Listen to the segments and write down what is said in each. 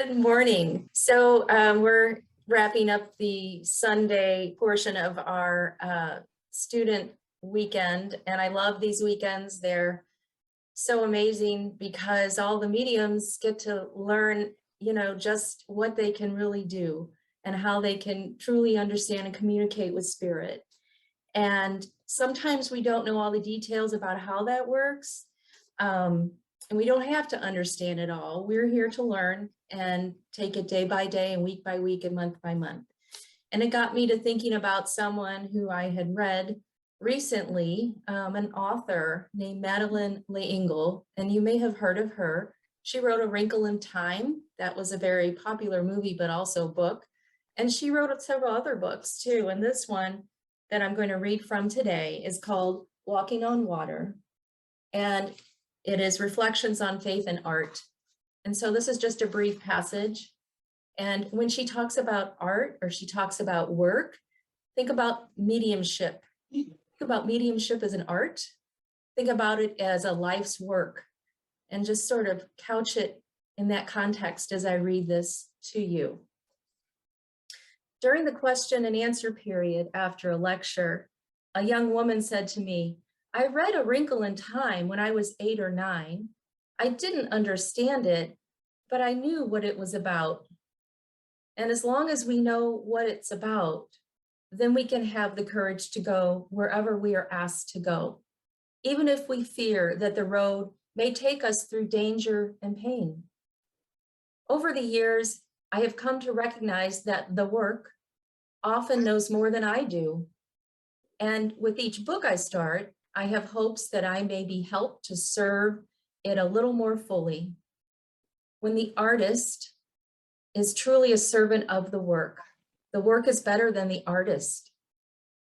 Good morning. So we're wrapping up the Sunday portion of our student weekend, and I love these weekends. They're so amazing because all the mediums get to learn, just what they can really do and how they can truly understand and communicate with spirit. And sometimes we don't know all the details about how that works. And we don't have to understand it all. We're here to learn and take it day by day and week by week and month by month. And it got me to thinking about someone who I had read recently, an author named Madeleine L'Engle, and you may have heard of her. She wrote A Wrinkle in Time. That was a very popular movie, but also book. And she wrote several other books too. And this one that I'm going to read from today is called Walking on Water. And it is Reflections on Faith and Art. And so this is just a brief passage. And when she talks about art or she talks about work, think about mediumship. Think about mediumship as an art. Think about it as a life's work, and just sort of couch it in that context as I read this to you. During the question and answer period after a lecture, a young woman said to me, "I read A Wrinkle in Time when I was 8 or 9. I didn't understand it, but I knew what it was about. And as long as we know what it's about, then we can have the courage to go wherever we are asked to go, even if we fear that the road may take us through danger and pain. Over the years, I have come to recognize that the work often knows more than I do. And with each book I start, I have hopes that I may be helped to serve it a little more fully. When the artist is truly a servant of the work is better than the artist.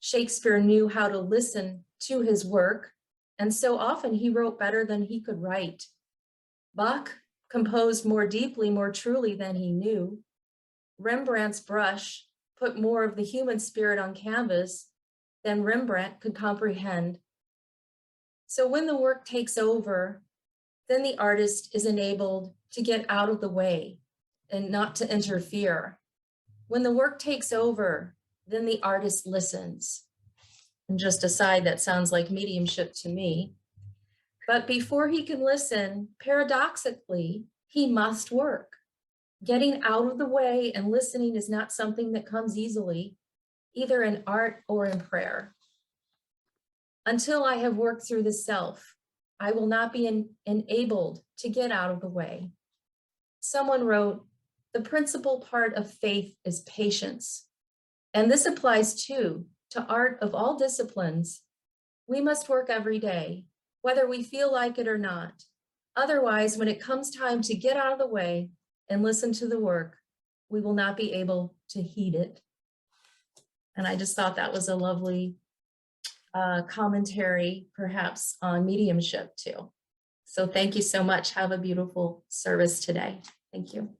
Shakespeare knew how to listen to his work, and so often he wrote better than he could write. Bach composed more deeply, more truly than he knew. Rembrandt's brush put more of the human spirit on canvas than Rembrandt could comprehend. So when the work takes over, then the artist is enabled to get out of the way and not to interfere. When the work takes over, then the artist listens." And just aside, that sounds like mediumship to me. But before he can listen, paradoxically, he must work. Getting out of the way and listening is not something that comes easily, either in art or in prayer. Until I have worked through the self, I will not be enabled to get out of the way. Someone wrote, "The principal part of faith is patience." And this applies too to art of all disciplines. We must work every day, whether we feel like it or not. Otherwise, when it comes time to get out of the way and listen to the work, we will not be able to heed it. And I just thought that was a lovely commentary, perhaps, on mediumship too. So thank you so much. Have a beautiful service today. Thank you.